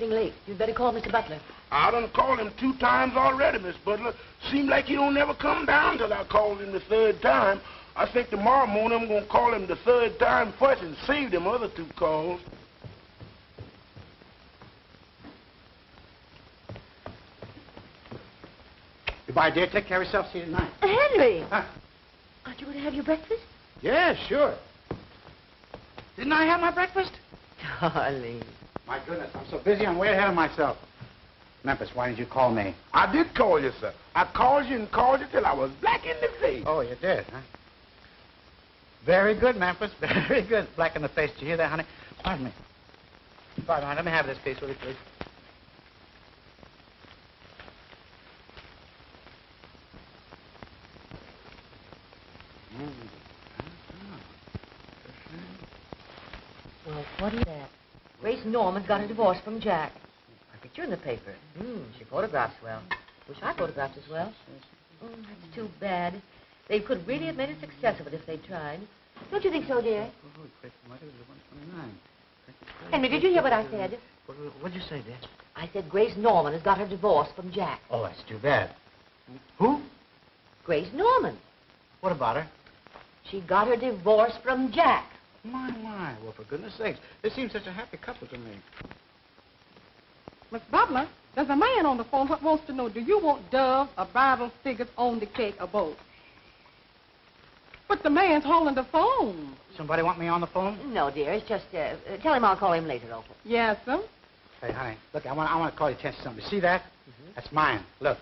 getting late. You'd better call Mr. Butler. I done called him 2 times already, Miss Butler. Seemed like he don't never come down till I called him the 3rd time. I think tomorrow morning I'm gonna call him the 3rd time first and save them other 2 calls. Goodbye, dear. Take care of yourself. See you tonight. Henry! Huh? Aren't you going to have your breakfast? Yeah, sure. Didn't I have my breakfast? Darling. My goodness, I'm so busy, I'm way ahead of myself. Memphis, why didn't you call me? I did call you, sir. I called you and called you till I was black in the face. Oh, you did, huh? Very good, Memphis. Very good. Black in the face. Did you hear that, honey? Pardon me. Pardon me. Let me have this piece, will you, please? Well, what is that? Grace Norman's got a divorce from Jack. A picture in the paper. She photographs well. Wish I photographed as well. That's too bad. They could really have made a success of it if they tried. Don't you think so, dear? Henry, did you hear what I said? What'd you say, dear? I said Grace Norman has got her divorce from Jack. Oh, that's too bad. Who? Grace Norman. What about her? She got her divorce from Jack. My. Well, for goodness sakes, they seem such a happy couple to me. Miss Butler, there's a man on the phone who wants to know, do you want dove or bridal figures on the cake or both? But the man's holding the phone. Somebody want me on the phone? No, dear. It's just, tell him I'll call him later, Opal. Yes, sir. Hey, honey, look, I want to call your attention to something. You see that? That's mine. Look.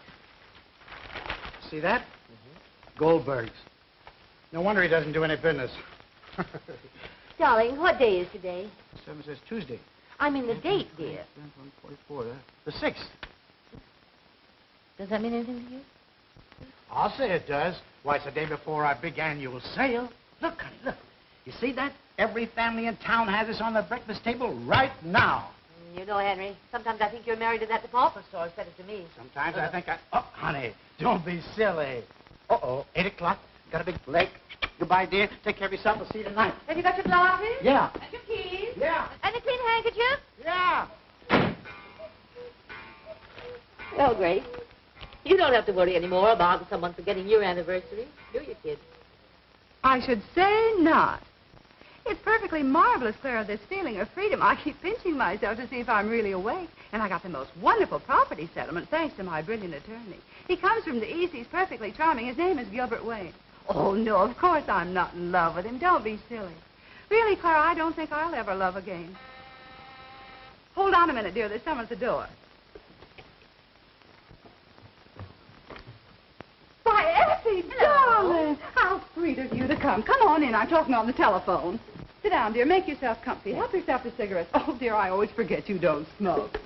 See that? Goldberg's. No wonder he doesn't do any business. Darling, what day is today? 7 says Tuesday. I mean the date, dear. 44, the 6th. Does that mean anything to you? I'll say it does. Why, it's the day before our big annual sale. Look, honey, look. You see that? Every family in town has this on the breakfast table right now. You know, Henry, sometimes I think you're married to that department store instead of to me. Sometimes I think Oh, honey, don't be silly. 8 o'clock. Got a big leg. Goodbye, dear. Take care of yourself. I'll see you tonight. Have you got your glasses? Yeah. And your keys? Yeah. And a clean handkerchief? Yeah. Well, Grace, you don't have to worry anymore about someone forgetting your anniversary. Do you, kid? I should say not. It's perfectly marvelous, Clara, this feeling of freedom. I keep pinching myself to see if I'm really awake. And I got the most wonderful property settlement, thanks to my brilliant attorney. He comes from the East. He's perfectly charming. His name is Gilbert Wayne. Oh, no, of course I'm not in love with him. Don't be silly. Really, Clara, I don't think I'll ever love again. Hold on a minute, dear. There's someone at the door. Why, Effie, darling, how sweet of you to come. Come on in. I'm talking on the telephone. Sit down, dear. Make yourself comfy. Help yourself to cigarettes. Oh, dear, I always forget you don't smoke.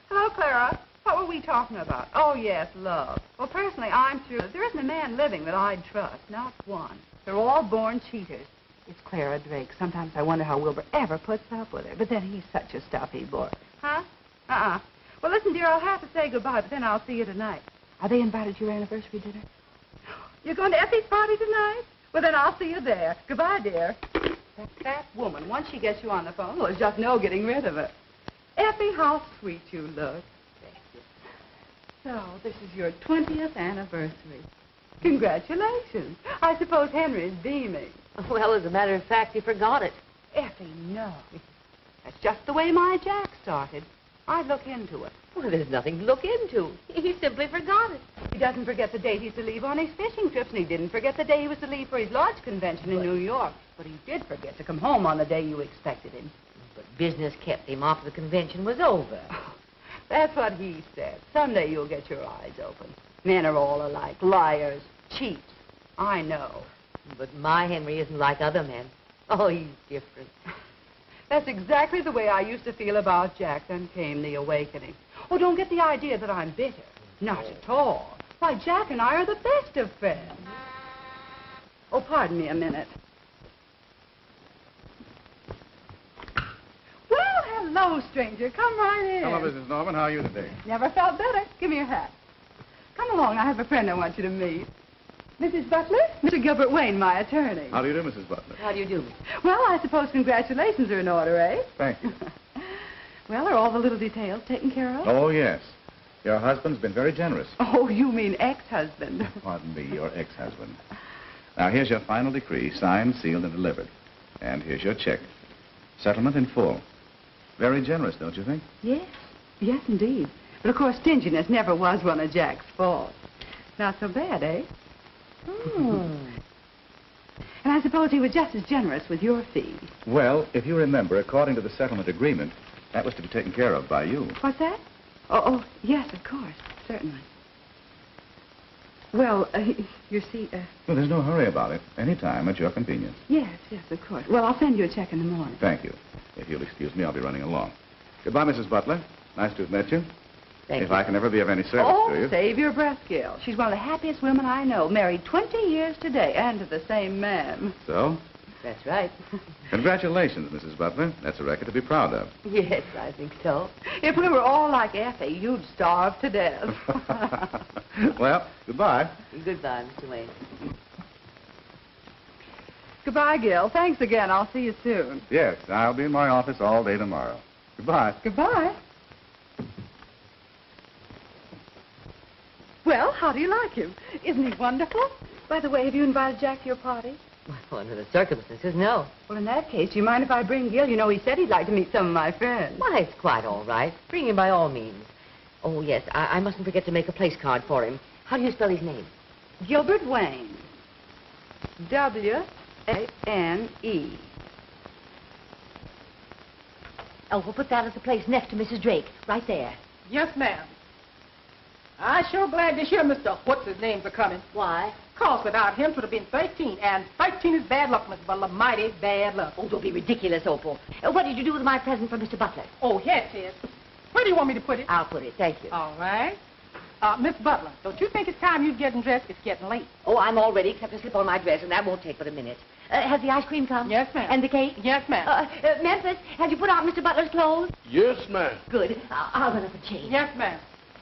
Hello, Clara. What were we talking about? Oh, yes, love. Well, personally, I'm through. There isn't a man living that I'd trust. Not one. They're all born cheaters. It's Clara Drake. Sometimes I wonder how Wilbur ever puts up with her. But then he's such a stuffy boy. Huh? Well, listen, dear, I'll have to say goodbye, but then I'll see you tonight. Are they invited to your anniversary dinner? You're going to Effie's party tonight? Well, then I'll see you there. Goodbye, dear. That fat woman, once she gets you on the phone, well, there's just no getting rid of her. Effie, how sweet you look. Thank you. So, this is your 20th anniversary. Congratulations. I suppose Henry's beaming. Well, as a matter of fact, he forgot it. Effie, no. That's just the way my Jack started. I'd look into it. Well, there's nothing to look into. He simply forgot it. He doesn't forget the date he's to leave on his fishing trips, and he didn't forget the day he was to leave for his lodge convention in New York. But he did forget to come home on the day you expected him. But business kept him after the convention was over. Oh, that's what he said. Someday you'll get your eyes open. Men are all alike. Liars. Cheats. I know. But my Henry isn't like other men. Oh, he's different. That's exactly the way I used to feel about Jack. Then came the awakening. Oh, don't get the idea that I'm bitter. Not at all. Why, Jack and I are the best of friends. Oh, pardon me a minute. Well, hello, stranger. Come right in. Hello, Mrs. Norman. How are you today? Never felt better. Give me your hat. Come along. I have a friend I want you to meet. Mrs. Butler? Mr. Gilbert Wayne, my attorney. How do you do, Mrs. Butler? How do you do? Well, I suppose congratulations are in order, eh? Thank you. Well, are all the little details taken care of? Oh, yes. Your husband's been very generous. Oh, you mean ex-husband. Pardon me, your ex-husband. Now, here's your final decree, signed, sealed, and delivered. And here's your check. Settlement in full. Very generous, don't you think? Yes. Yes, indeed. But, of course, stinginess never was one of Jack's faults. Not so bad, eh? Hmm. And I suppose he was just as generous with your fee. Well, if you remember, according to the settlement agreement, that was to be taken care of by you. What's that? Oh, yes, of course. Certainly. Well, you see, Well, there's no hurry about it. Any time at your convenience. yes, of course. Well, I'll send you a check in the morning. Thank you. If you'll excuse me, I'll be running along. Goodbye, Mrs. Butler. Nice to have met you. Thank If you. I can ever be of any service to you. Save your breath, Gil. She's one of the happiest women I know. Married 20 years today, and to the same man. So, That's right. congratulations, Mrs. Butler. That's a record to be proud of. Yes, I think so. If we were all like Effie, you'd starve to death. Well, goodbye. Goodbye, Mr. Wayne. Goodbye, Gil. Thanks again. I'll see you soon. Yes, I'll be in my office all day tomorrow. Goodbye. Goodbye. Well, how do you like him? Isn't he wonderful? By the way, have you invited Jack to your party? Well, under the circumstances, no. Well, in that case, do you mind if I bring Gil? You know, he said he'd like to meet some of my friends. Well, it's quite all right. Bring him by all means. Oh, yes, I mustn't forget to make a place card for him. How do you spell his name? Gilbert Wayne. W-A-N-E. Oh, we'll put that at the place next to Mrs. Drake, right there. Yes, ma'am. I'm sure glad to hear Mr. What's-his-names are coming. Why? 'Cause without him, 'twould have been 13, and 13 is bad luck, Miss Butler, mighty bad luck. Oh, don't be ridiculous, Opal. What did you do with my present for Mr. Butler? Oh, here it is. Where do you want me to put it? I'll put it, thank you. All right. Miss Butler, don't you think it's time you're getting dressed? It's getting late. Oh, I'm all ready, except to slip on my dress, and that won't take but a minute. Has the ice cream come? Yes, ma'am. And the cake? Yes, ma'am. Memphis, have you put out Mr. Butler's clothes? Yes, ma'am. Good. I'll run up and change. Yes, ma'am.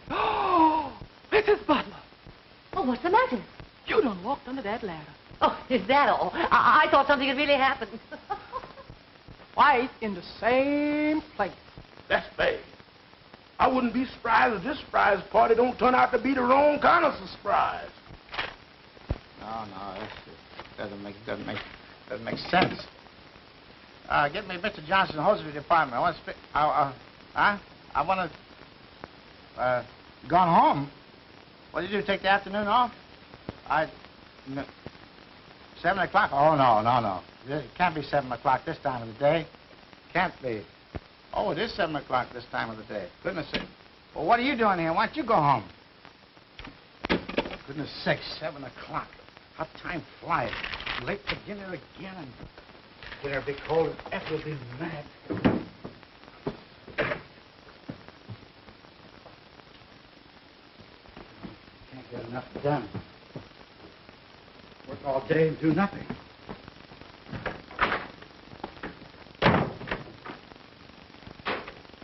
Oh, Mrs. Butler, Oh, what's the matter? you done walked under that ladder. Oh, is that all? I thought something had really happened. Twice in the same place. That's bad. I wouldn't be surprised if this surprise party don't turn out to be the wrong kind of surprise. No, this doesn't make sense. Get me Mr. Johnson's hosiery department. I want to speak. I want to. Gone home. What did you do? Take the afternoon off? 7 o'clock? Oh no. It can't be 7 o'clock this time of the day. Can't be. Oh, it is 7 o'clock this time of the day. Goodness sake. Well, what are you doing here? Why don't you go home? Goodness sakes, 7 o'clock. How time flies. Late for dinner again, and dinner be cold, and Ethel will be mad. Can't get enough done. Work all day and do nothing.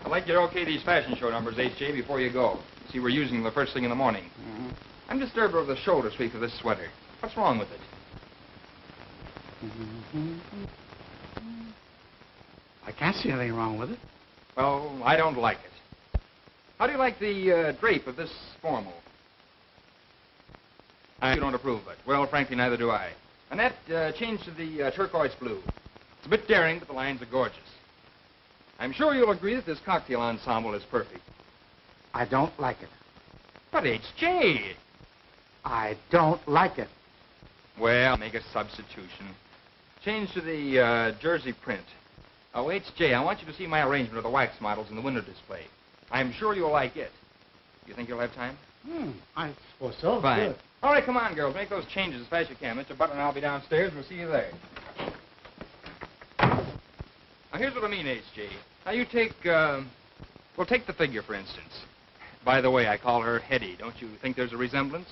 I'd like you to okay these fashion show numbers, H.J., before you go. See, we're using them the first thing in the morning. Mm-hmm. I'm disturbed over the shoulder sweep of this sweater. What's wrong with it? I can't see anything wrong with it. Well, I don't like it. How do you like the drape of this formal? You don't approve of it. Well, frankly, neither do I. Annette, change to the turquoise blue. It's a bit daring, but the lines are gorgeous. I'm sure you'll agree that this cocktail ensemble is perfect. I don't like it. But H.J. I don't like it. Well, make a substitution. Change to the jersey print. Oh, H.J., I want you to see my arrangement of the wax models in the window display. I'm sure you'll like it. You think you'll have time? I suppose so. Fine. Good. All right, come on, girls. Make those changes as fast as you can. Mr. Butler and I'll be downstairs. We'll see you there. Now, here's what I mean, H.J. Now, you take, well, take the figure, for instance. By the way, I call her Hetty. Don't you think there's a resemblance?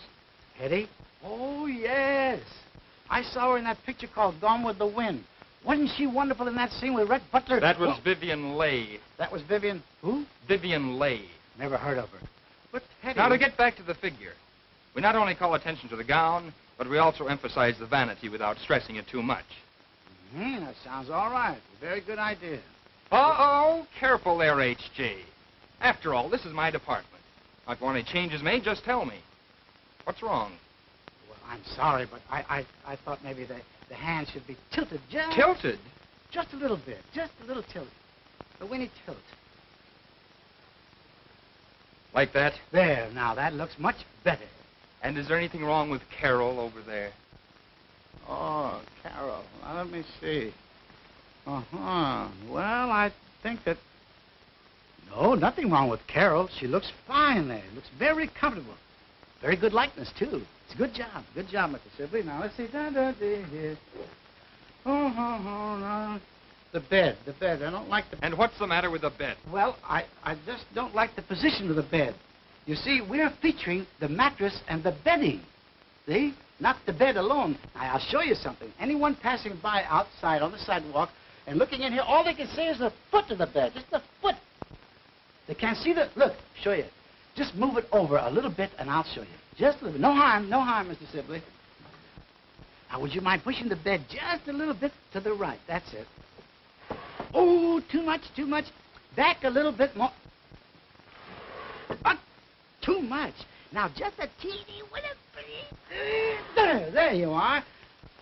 Hetty? Oh, yes. I saw her in that picture called Gone with the Wind. Wasn't she wonderful in that scene with Rhett Butler? That was Vivian Leigh. That was Vivian who? Vivian Leigh. Never heard of her. But Hetty... Now, to get back to the figure, we not only call attention to the gown, but we also emphasize the vanity without stressing it too much. That sounds all right. Very good idea. Uh-oh, careful there, H.J. After all, this is my department. If you want any changes made, just tell me. What's wrong? Well, I'm sorry, but I thought maybe the hand should be tilted just... Tilted? Just a little bit. Just a little tilt. A winny tilt. Like that? There, now, that looks much better. And is there anything wrong with Carol over there? Oh, Carol. Now, let me see. Uh-huh. Well, I think that... No, nothing wrong with Carol. She looks fine there. Looks very comfortable. Very good likeness, too. It's a good job. Good job, Mr. Sibley. Now, let's see. Here. The bed. I don't like the... And what's the matter with the bed? Well, I just don't like the position of the bed. You see, we're featuring the mattress and the bedding. See? Not the bed alone. Now, I'll show you something. Anyone passing by outside on the sidewalk and looking in here, all they can see is the foot of the bed. Just the foot. They can't see the... Look, show you. Just move it over a little bit, and I'll show you. Just a little bit. No harm, Mr. Sibley. Now, would you mind pushing the bed just a little bit to the right? That's it. Oh, too much. Back a little bit more. Too much. Now, just a teeny little... There you are.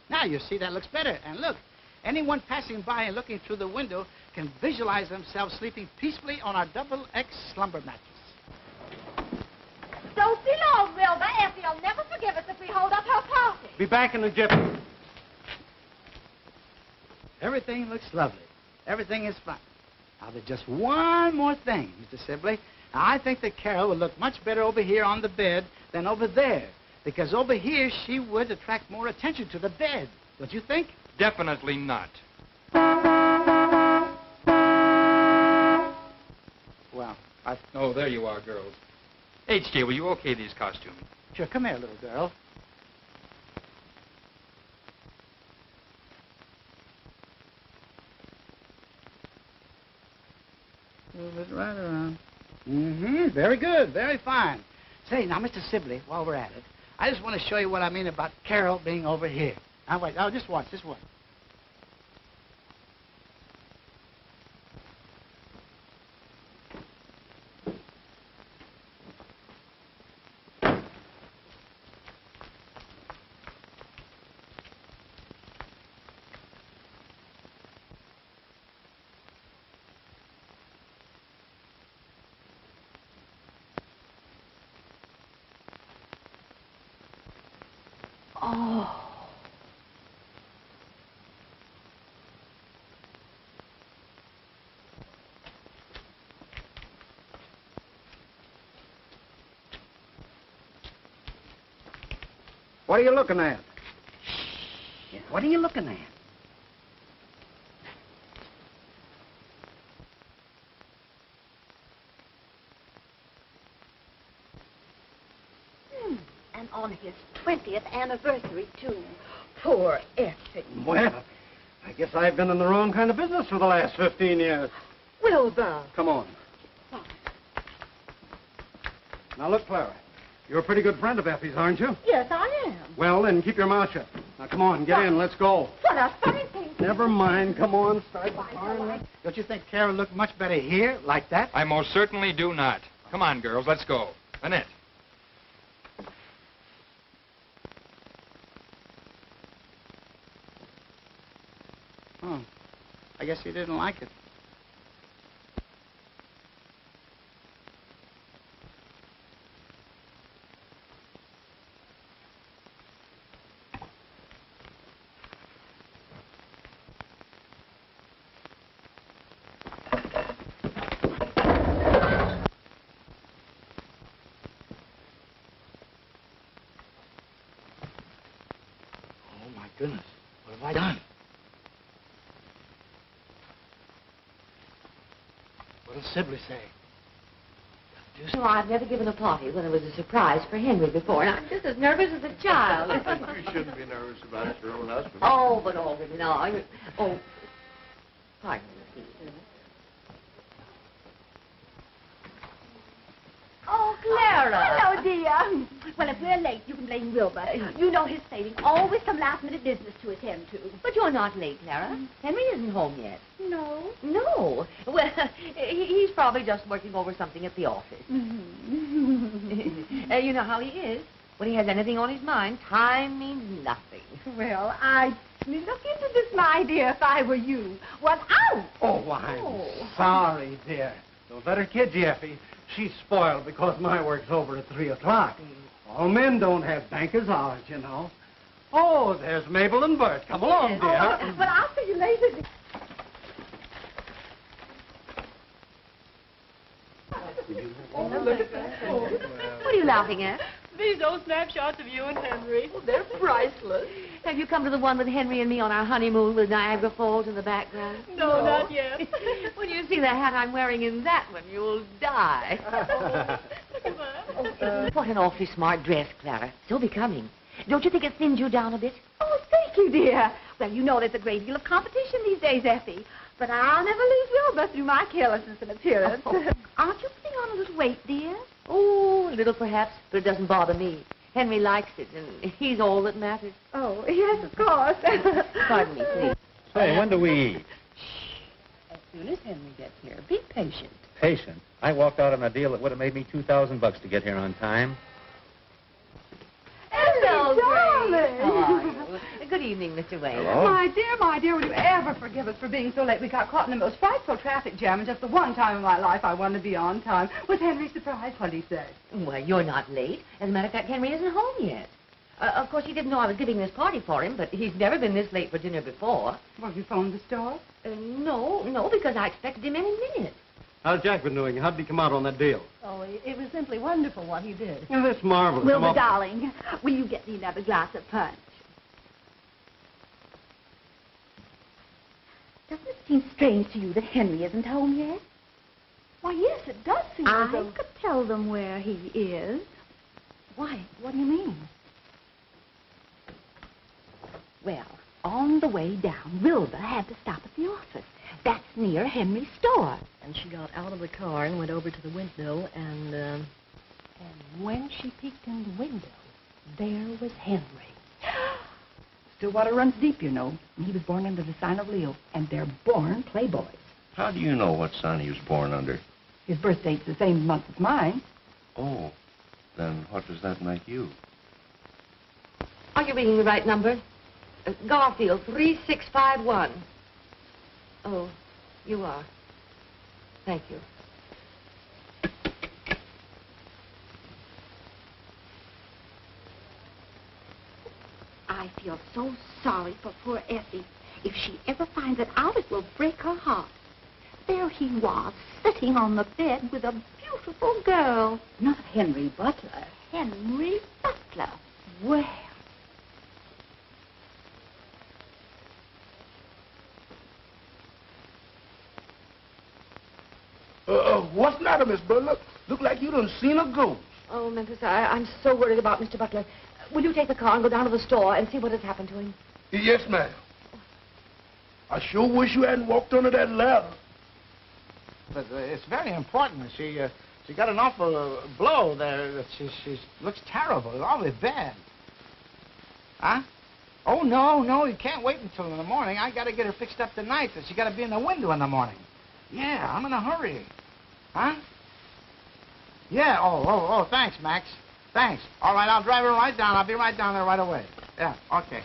Now, you see, that looks better. And look, anyone passing by and looking through the window can visualize themselves sleeping peacefully on our double-X slumber mattress. Don't be long, Wilbur. Effie'll never forgive us if we hold up her party. Be back in a jiffy. Everything looks lovely. Everything is fine. Now, there's just one more thing, Mr. Sibley. Now, I think that Carol would look much better over here on the bed than over there. Because over here, she would attract more attention to the bed. Don't you think? Definitely not. Well, Oh, there you are, girls. H.J., will you okay these costumes? Sure, come here, little girl. Move it right around. Mm-hmm. Very good. Very fine. Say, now, Mr. Sibley, while we're at it, I just want to show you what I mean about Carol being over here. Now, wait. Oh, just watch. Just watch. Oh. What are you looking at? What are you looking at? And on his 20th anniversary, too. Poor Effie. Well, I guess I've been in the wrong kind of business for the last 15 years. Wilbur. Come on. Now, look, Clara. You're a pretty good friend of Effie's, aren't you? Yes, I am. Well, then, keep your mouth shut. Now, come on, get in. Let's go. What a funny thing. Never mind. Come on, start the car. Don't you think Carol looked much better here, like that? I most certainly do not. Come on, girls, let's go. Annette. Oh, I guess he didn't like it. Oh, my goodness. What have I done? What'll Sibley say? You know, I've never given a party when it was a surprise for Henry before, and I'm just as nervous as a child. You shouldn't be nervous about your own husband. Oh, but Alderman, no. Oh, pardon me, please. Oh, Clara. Hello, dear. Well, if we're late, you can blame Wilbur. You know his saving. Always some last-minute business to attend to. But you're not late, Clara. Henry isn't home yet. No. No. Well, he's probably just working over something at the office. Mm-hmm. You know how he is. When he has anything on his mind, time means nothing. Well, I'd look into this, my dear, if I were you. Well, out! Oh, I'm sorry, dear. Don't let her kid you, Effie. She's spoiled because my work's over at 3 o'clock. All men don't have banker's hours, you know. Oh, there's Mabel and Bert. Come along, dear. Oh, well, I'll see you later. What are you laughing at? These old snapshots of you and Henry. They're priceless. Have you come to the one with Henry and me on our honeymoon with Niagara Falls in the background? No, not yet. When you see the hat I'm wearing in that one, you'll die. Look at that. What an awfully smart dress, Clara. So becoming. Don't you think it thins you down a bit? Oh, thank you, dear. Well, you know there's a great deal of competition these days, Effie. But I'll never lose Wilbur through my carelessness and appearance. Aren't you putting on a little weight, dear? Oh, a little perhaps, but it doesn't bother me. Henry likes it, and he's all that matters. Oh, yes, of course. Pardon me, please. Say, when do we eat? As soon as Henry gets here. Be patient. Patient. I walked out on a deal that would have made me $2,000 to get here on time. Hello, darling. How are you? Good evening, Mr. Wayne. Hello. My dear, will you ever forgive us for being so late? We got caught in the most frightful traffic jam, and just the one time in my life I wanted to be on time. Was Henry surprised? What did he say? Well, you're not late. As a matter of fact, Henry isn't home yet. Of course, he didn't know I was giving this party for him, but he's never been this late for dinner before. Well, you phoned the store? No, because I expected him any minute. How's Jack been doing? How'd he come out on that deal? Oh, it was simply wonderful what he did. Oh, that's marvelous. Wilbur, darling, will you get me another glass of punch? Doesn't it seem strange to you that Henry isn't home yet? Why, yes, it does seem as I though... could tell them where he is. Why, what do you mean? Well, on the way down, Wilbur had to stop at the office. That's near Henry's store. And she got out of the car and went over to the window, and And when she peeked in the window, there was Henry. Stillwater runs deep, you know. And he was born under the sign of Leo, and they're born playboys. How do you know what sign he was born under? His birth date's the same month as mine. Oh, then what does that make you? Are you reading the right number? Garfield, 3651. Oh, you are. Thank you. I feel so sorry for poor Effie. If she ever finds it out, it will break her heart. There he was, sitting on the bed with a beautiful girl. Not Henry Butler. Henry Butler. Well, What's the matter, Miss Butler? Look like you done seen a ghost. Oh, Memphis, I'm so worried about Mr. Butler. Will you take the car and go down to the store and see what has happened to him? Yes, ma'am. I sure wish you hadn't walked under that ladder. But it's very important. She got an awful blow there. She looks terrible. It's awfully bad. Huh? Oh, no, you can't wait until in the morning. I got to get her fixed up tonight. She got to be in the window in the morning. Yeah, I'm in a hurry. Huh? Yeah, oh, thanks, Max. Thanks. All right, I'll drive her right down. I'll be right down there right away. Yeah, okay.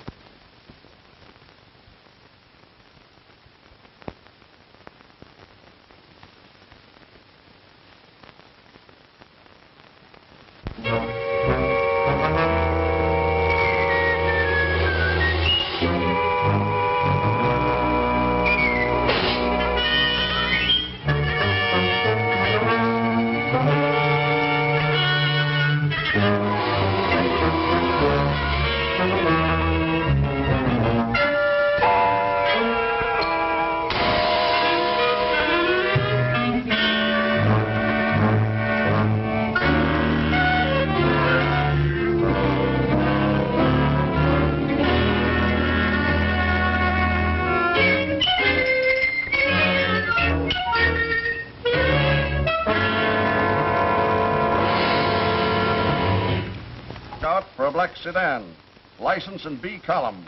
a black sedan. License in B column.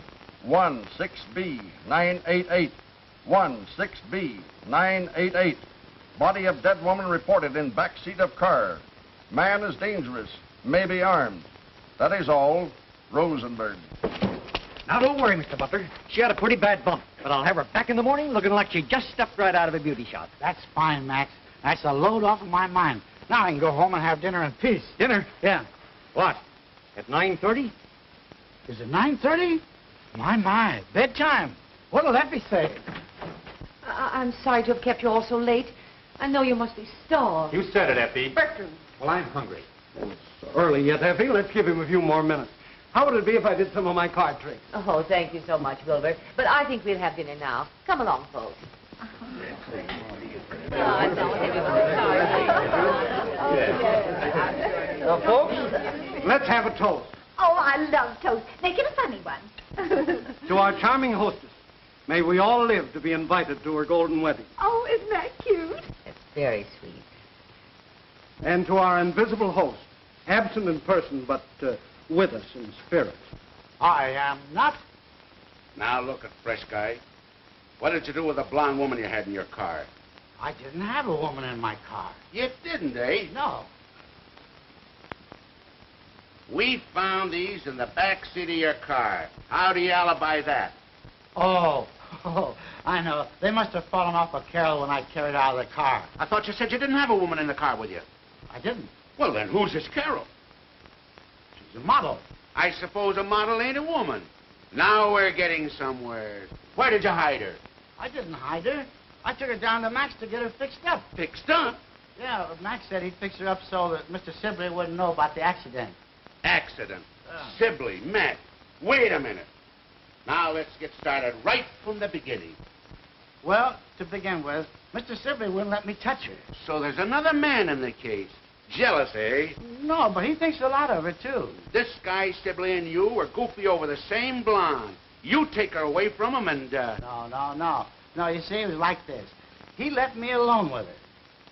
16B988. 16B988. Body of dead woman reported in back seat of car. Man is dangerous. May be armed. That is all. Rosenberg. Now, don't worry, Mr. Butler. She had a pretty bad bump, but I'll have her back in the morning looking like she just stepped right out of a beauty shop. That's fine, Max. That's a load off of my mind. Now I can go home and have dinner in peace. Dinner? Yeah. What? At 9:30? Is it 9:30? My, bedtime. What'll Effie say? I'm sorry to have kept you all so late. I know you must be starved. You said it, Effie. Bertram. Well, I'm hungry. It's early yet, Effie. Let's give him a few more minutes. How would it be if I did some of my card tricks? Oh, thank you so much, Wilbur. But I think we'll have dinner now. Come along, folks. Folks, let's have a toast. Oh, I love toast. Make it a funny one. To our charming hostess. May we all live to be invited to her golden wedding. Oh, isn't that cute? That's very sweet. And to our invisible host, absent in person, but with us in spirit. I am not. Now look at fresh guy. What did you do with the blonde woman you had in your car? I didn't have a woman in my car. You didn't, eh? No. We found these in the back seat of your car. How do you alibi that? Oh, I know. They must have fallen off a Carol when I carried out of the car. I thought you said you didn't have a woman in the car with you. I didn't. Well, then who's this Carol? She's a model. I suppose a model ain't a woman. Now we're getting somewhere. Where did you hide her? I didn't hide her. I took her down to Max to get her fixed up. Fixed up? Yeah, Max said he'd fix her up so that Mr. Sibley wouldn't know about the accident. Accident. Sibley, Matt. Wait a minute. Now let's get started right from the beginning. Well, to begin with, Mr. Sibley wouldn't let me touch her. So there's another man in the case. Jealous, eh? No, but he thinks a lot of her, too. This guy, Sibley, and you are goofy over the same blonde. You take her away from him and, No. No, you see, it was like this. He let me alone with her.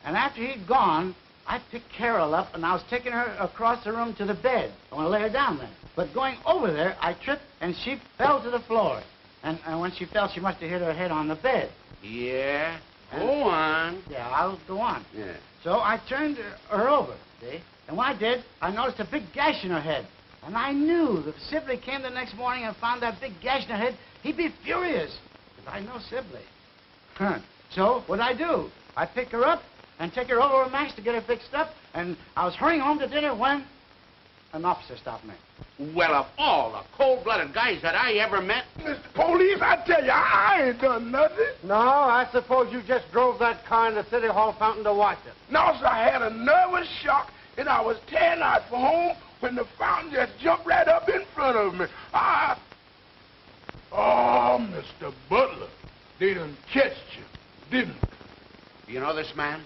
And after he'd gone, I picked Carol up, and I was taking her across the room to the bed. I want to lay her down there. But going over there, I tripped, and she fell to the floor. And when she fell, she must have hit her head on the bed. Yeah? Go on. Yeah, I'll go on. Yeah. So I turned her over, see? And when I did, I noticed a big gash in her head. And I knew that if Sibley came the next morning and found that big gash in her head, he'd be furious. Because I know Sibley. So what'd I do? I pick her up and take her over to Max to get her fixed up. And I was hurrying home to dinner when an officer stopped me. Well, of all the cold-blooded guys that I ever met... Mr. Police, I tell you, I ain't done nothing. No, I suppose you just drove that car in the City Hall fountain to watch it. No, sir, I had a nervous shock, and I was tearing out for home when the fountain just jumped right up in front of me. Oh, Mr. Butler, they done catched you, didn't they? Do you know this man?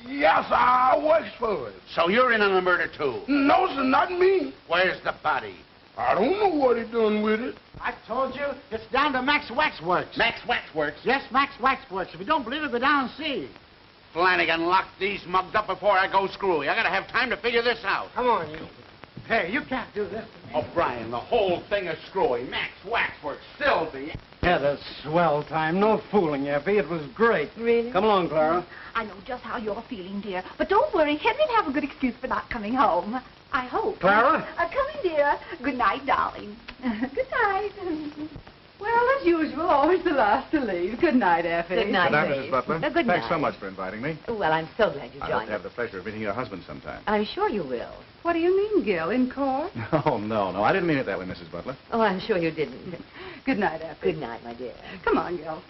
Yes, I works for him. So you're in on the murder, too? No, sir, not me. Where's the body? I don't know what he done with it. I told you, it's down to Max Waxworks. Max Waxworks? Yes, Max Waxworks. If you don't believe it, go down and see. Flanagan, lock these mugs up before I go screwy. I gotta have time to figure this out. Come on, you. Hey, you can't do this to me. O'Brien, the whole thing is screwy. Max Waxworks, Sylvie. Had a swell time. No fooling, Effie. It was great. Really? Come along, Clara. I know just how you're feeling, dear. But don't worry. Henry'll have a good excuse for not coming home. I hope. Clara? Come in, dear. Good night, darling. Good night. Well, as usual, always the last to leave. Good night, Effie. Good night, Good night, Babe. Mrs. Butler. Good Thanks so night. much for inviting me. Well, I'm so glad you I hope joined to us. have the pleasure of meeting your husband sometime. I'm sure you will. What do you mean, Gil? In court? Oh, no. I didn't mean it that way, Mrs. Butler. Oh, I'm sure you didn't. Good night, Effie. Good night, my dear. Come on, Gil.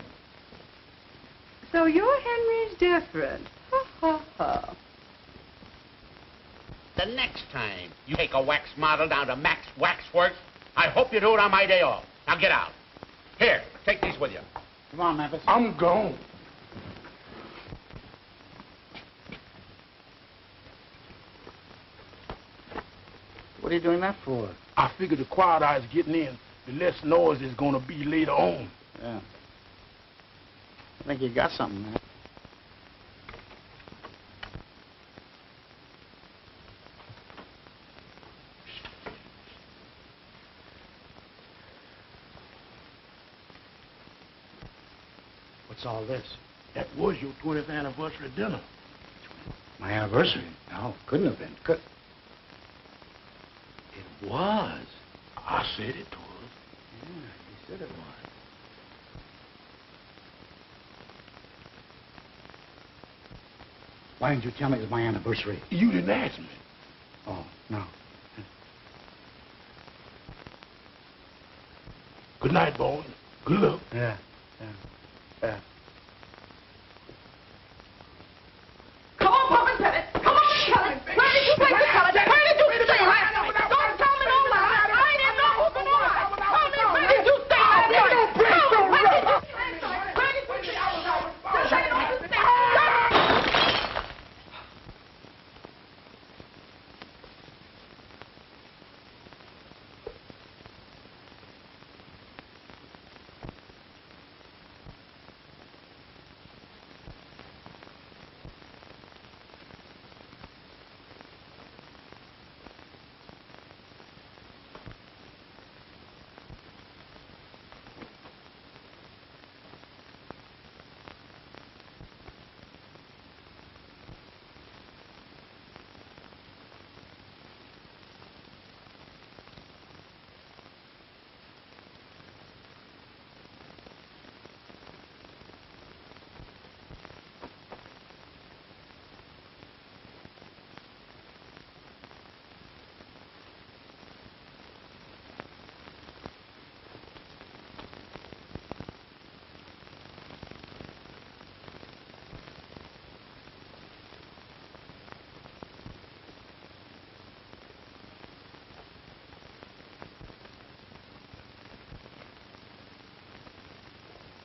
So you're Henry's different. Ha, ha, ha. The next time you take a wax model down to Max Waxworks, I hope you do it on my day off. Now get out. Here, take these with you. Come on, Memphis. I'm gone. What are you doing that for? I figure the quiet eyes getting in, the less noise is going to be later on. Yeah. I think you got something, man. What's all this? That was your 20th anniversary dinner. My anniversary? No, couldn't have been. It was. I said it was. Yeah, you said it was. Why didn't you tell me it was my anniversary? You didn't ask me. Oh, no. Good night, boy. Good luck. Yeah. Come on, Pop and tell it. Come on, tell it. Where did you take the salad? Where did you stay last night? Don't tell me no lies. I ain't in no hook or no lie. Tell me, where did you stay last night? Tell me, where did you stay last night? Where did you stay last night?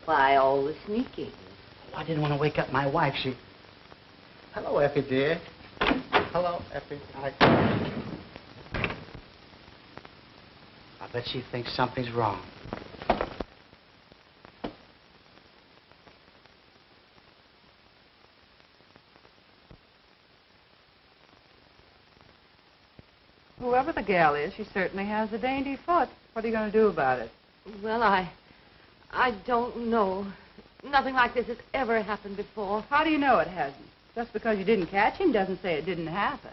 Why, all the sneaking. Oh, I didn't want to wake up my wife. Hello, Effie, dear. Hello, Effie. I bet she thinks something's wrong. Whoever the gal is, she certainly has a dainty foot. What are you going to do about it? Well, I don't know. Nothing like this has ever happened before. How do you know it hasn't? Just because you didn't catch him doesn't say it didn't happen.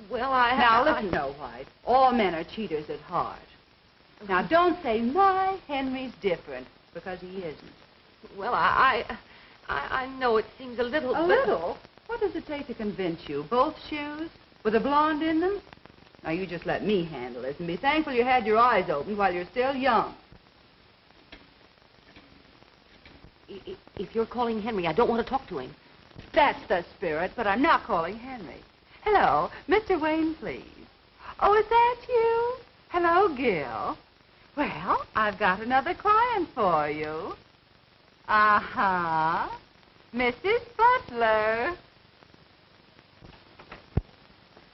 Well, Now, listen, Snow White. All men are cheaters at heart. Now, don't say, my Henry's different, because he isn't. Well, I know it seems a little... A little? What does it take to convince you? Both shoes? With a blonde in them? Now, you just let me handle it, and be thankful you had your eyes open while you're still young. If you're calling Henry, I don't want to talk to him. That's the spirit, but I'm not calling Henry. Hello, Mr. Wayne, please. Oh, is that you? Hello, Gil. Well, I've got another client for you. Uh-huh. Mrs. Butler.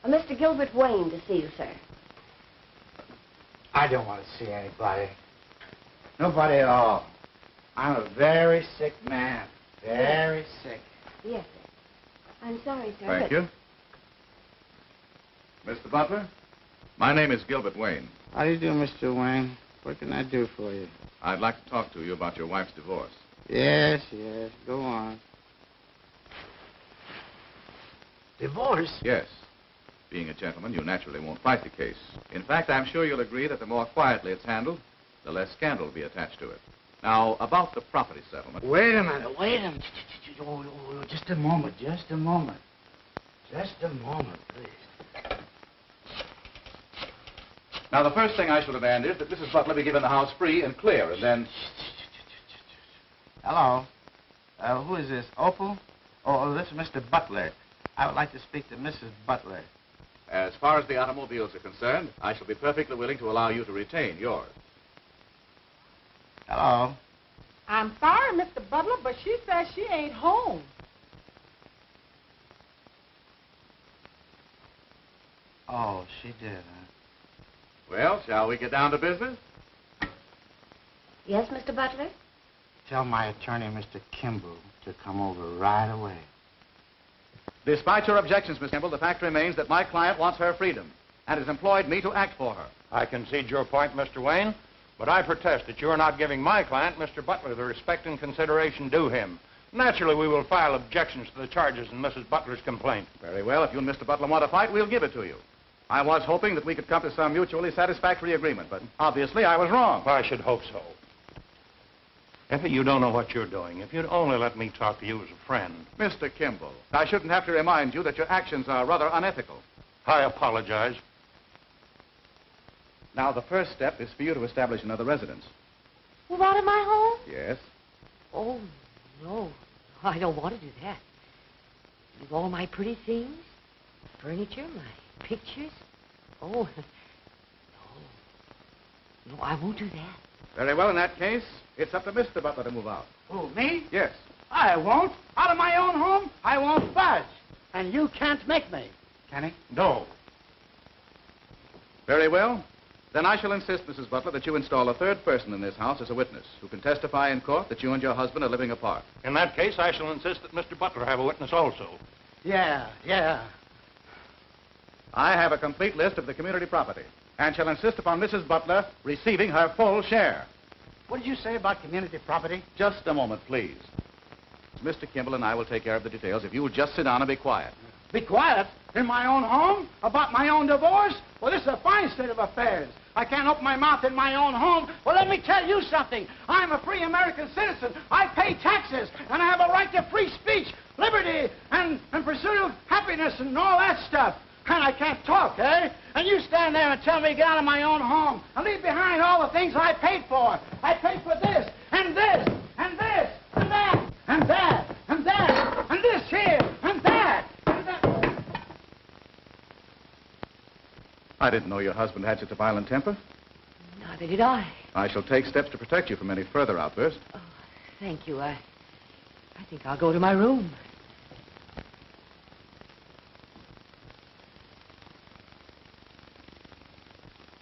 Mr. Gilbert Wayne to see you, sir. I don't want to see anybody. Nobody at all. I'm a very sick man. Very sick. Yes, sir. I'm sorry, sir. Thank you. Mr. Butler, my name is Gilbert Wayne. How do you do, Mr. Wayne? What can I do for you? I'd like to talk to you about your wife's divorce. Yes. Go on. Divorce? Yes. Being a gentleman, you naturally won't fight the case. In fact, I'm sure you'll agree that the more quietly it's handled, the less scandal will be attached to it. Now, about the property settlement... Wait a minute. Oh, just a moment, please. Now, the first thing I shall demand is that Mrs. Butler be given the house free and clear, and then... Hello. Who is this? Opal? Oh, this is Mr. Butler. I would like to speak to Mrs. Butler. As far as the automobiles are concerned, I shall be perfectly willing to allow you to retain yours. Hello. I'm sorry, Mr. Butler, but she says she ain't home. Oh, she did, huh? Well, shall we get down to business? Yes, Mr. Butler? Tell my attorney, Mr. Kimball, to come over right away. Despite your objections, Miss Kimball, the fact remains that my client wants her freedom and has employed me to act for her. I concede your point, Mr. Wayne. But I protest that you are not giving my client, Mr. Butler, the respect and consideration due him. Naturally, we will file objections to the charges in Mrs. Butler's complaint. Very well. If you and Mr. Butler want to fight, we'll give it to you. I was hoping that we could come to some mutually satisfactory agreement, but obviously I was wrong. I should hope so. Effie, you don't know what you're doing. If you'd only let me talk to you as a friend. Mr. Kimball, I shouldn't have to remind you that your actions are rather unethical. I apologize. Now, the first step is for you to establish another residence. Well, out of my home? Yes? Oh, no. I don't want to do that. Leave all my pretty things, furniture, my pictures. Oh, no, I won't do that. Very well, in that case, it's up to Mr. Butler to move out. Who, me? Yes. I won't. Out of my own home, I won't budge. And you can't make me. Can he? No. Very well. Then I shall insist, Mrs. Butler, that you install a third person in this house as a witness who can testify in court that you and your husband are living apart. In that case, I shall insist that Mr. Butler have a witness also. Yeah. I have a complete list of the community property and shall insist upon Mrs. Butler receiving her full share. What did you say about community property? Just a moment, please. Mr. Kimball and I will take care of the details if you will just sit down and be quiet. Be quiet? In my own home? About my own divorce? Well, this is a fine state of affairs. I can't open my mouth in my own home. Well, let me tell you something. I'm a free American citizen. I pay taxes, and I have a right to free speech, liberty, and pursuit of happiness and all that stuff. And I can't talk, eh? And you stand there and tell me to get out of my own home and leave behind all the things I paid for. I paid for this, and this, and this, and that, and that, and that, and this here, and that, and that. I didn't know your husband had such a violent temper. Neither did I. I shall take steps to protect you from any further outbursts. Oh, thank you. I think I'll go to my room.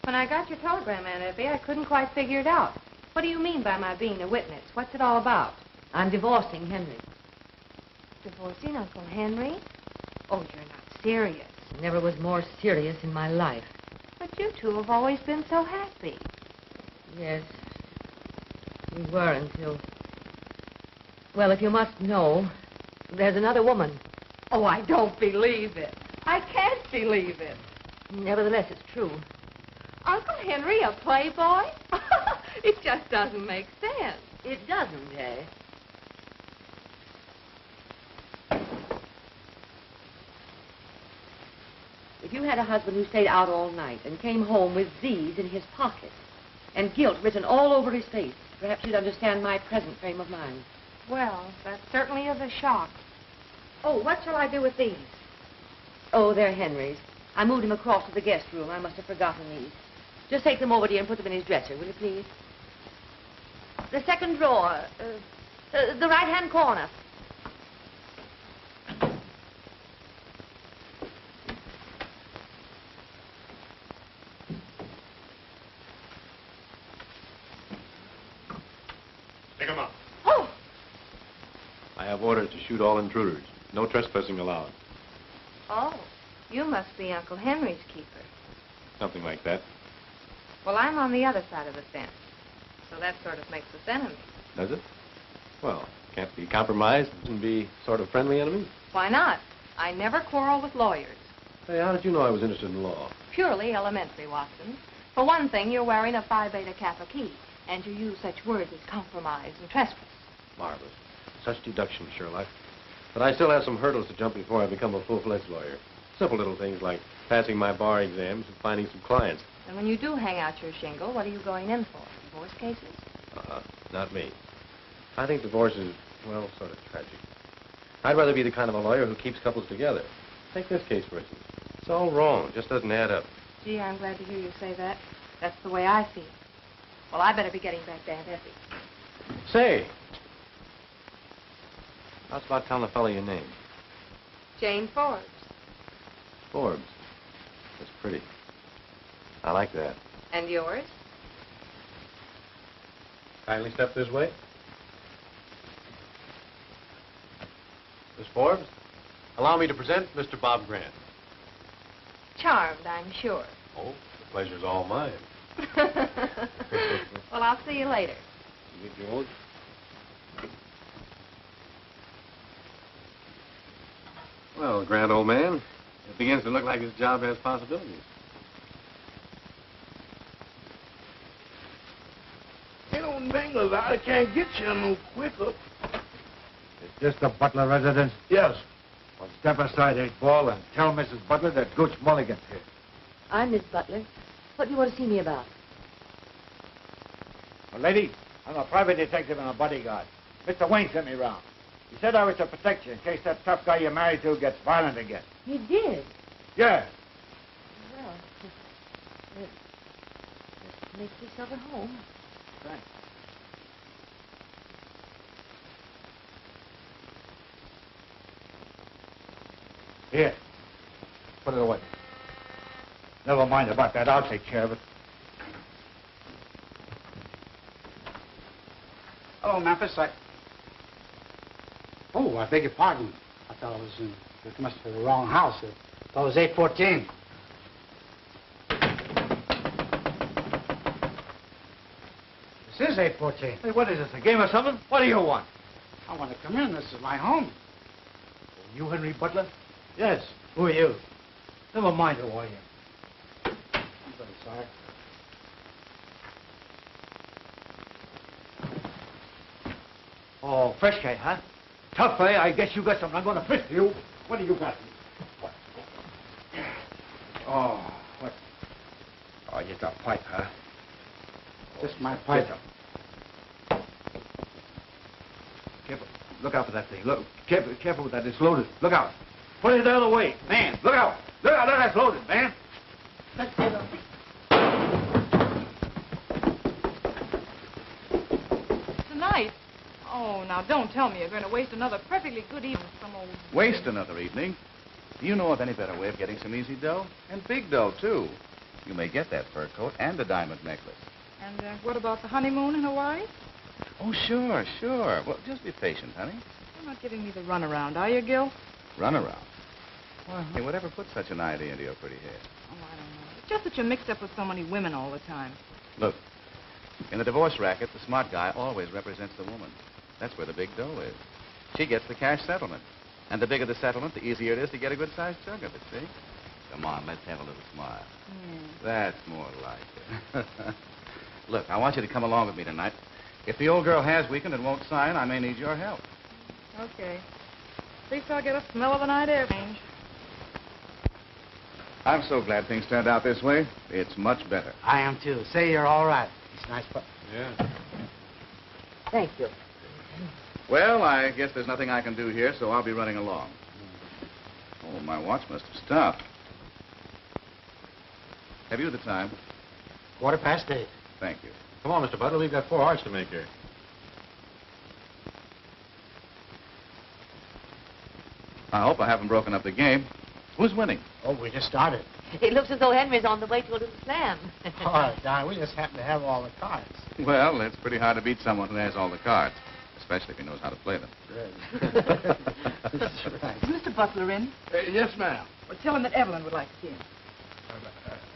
When I got your telegram, Aunt Effie, I couldn't quite figure it out. What do you mean by my being a witness? What's it all about? I'm divorcing Henry. Divorcing Uncle Henry? Oh, you're not serious. Never was more serious in my life. But you two have always been so happy. Yes, we were until... Well, if you must know, there's another woman. Oh, I don't believe it. I can't believe it. Nevertheless, it's true. Uncle Henry, a playboy? It just doesn't make sense. It doesn't, eh? If you had a husband who stayed out all night and came home with these in his pocket and guilt written all over his face, perhaps you'd understand my present frame of mind. Well, that certainly is a shock. Oh, what shall I do with these? Oh, they're Henry's. I moved him across to the guest room. I must have forgotten these. Just take them over, dear, and put them in his dresser, will you, please? The second drawer. The right-hand corner. Take them out. Oh! I have orders to shoot all intruders. No trespassing allowed. Oh, you must be Uncle Henry's keeper. Something like that. Well, I'm on the other side of the fence, so that sort of makes us enemies. Does it? Well, can't be compromised and be sort of friendly enemies. Why not? I never quarrel with lawyers. Hey, how did you know I was interested in law? Purely elementary, Watson. For one thing, you're wearing a Phi Beta Kappa key, and you use such words as compromise and trespass. Marvelous. Such deduction, Sherlock. But I still have some hurdles to jump before I become a full-fledged lawyer. Simple little things like passing my bar exams and finding some clients. And when you do hang out your shingle, what are you going in for? Divorce cases? Not me. I think divorce is, well, sort of tragic. I'd rather be the kind of a lawyer who keeps couples together. Take this case, for instance. It's all wrong. It just doesn't add up. Gee, I'm glad to hear you say that. That's the way I feel. Well, I better be getting back to Aunt Effie. Say, how's about telling the fellow your name? Jane Forbes. Forbes. That's pretty. I like that. And yours? Kindly step this way. Miss Forbes, allow me to present Mr. Bob Grant. Charmed, I'm sure. Oh, the pleasure's all mine. Well, I'll see you later. You, George? Well, grand old man, it begins to look like his job has possibilities. Ain't no Bengals. I can't get you no quicker. Is this the Butler residence? Yes. Well, step aside, 8-Ball, and tell Mrs. Butler that Gooch Mulligan's here. I'm Miss Butler. What do you want to see me about? Well, lady, I'm a private detective and a bodyguard. Mr. Wayne sent me round. He said I was to protect you in case that tough guy you're married to gets violent again. He did? Yeah. Well, just make yourself at home. Thanks. Here. Put it away. Never mind about that. I'll take care of it. Hello, Memphis. Oh, I beg your pardon. I thought I was in... It must be the wrong house. I thought it was 814. This is 814. Hey, what is this, a game or something? What do you want? I want to come in. This is my home. You Henry Butler? Yes. Who are you? Never mind who I am. I'm very sorry. Oh, fresh guy, huh? Tough, eh? I guess you got something. I'm going to fist you. What do you got? Oh, what? Oh, you got a pipe, huh? Just my pipe. Careful. Look out for that thing. Look, careful with that. It's loaded. Look out. Put it the other way. Man, look out. Look out. Look, that's loaded, man. Let's get up. Tonight? Oh, now don't tell me you're going to waste another perfectly good evening with some old... Waste another evening? Do you know of any better way of getting some easy dough? And big dough, too. You may get that fur coat and a diamond necklace. And what about the honeymoon in Hawaii? Oh, sure, sure. Well, just be patient, honey. You're not giving me the runaround, are you, Gil? Run around. Why, hey, whatever put such an idea into your pretty head? Oh, I don't know. It's just that you're mixed up with so many women all the time. Look, in the divorce racket, the smart guy always represents the woman. That's where the big dough is. She gets the cash settlement. And the bigger the settlement, the easier it is to get a good-sized chunk of it, see? Come on, let's have a little smile. That's more like it. Look, I want you to come along with me tonight. If the old girl has weakened and won't sign, I may need your help. Okay. At least I'll get a smell of the night air change. I'm so glad things turned out this way. It's much better. I am, too. Say you're all right. It's nice, but... Yeah. Thank you. Well, I guess there's nothing I can do here, so I'll be running along. Oh, my watch must have stopped. Have you the time? 8:15. Thank you. Come on, Mr. Butler. We've got 4 hearts to make here. I hope I haven't broken up the game. Who's winning? Oh, we just started. It looks as though Henry's on the way to a little slam. Oh, darn, we just happen to have all the cards. Well, it's pretty hard to beat someone who has all the cards, especially if he knows how to play them. That's right. Is Mr. Butler in? Yes, ma'am. Well, tell him that Evelyn would like to see him.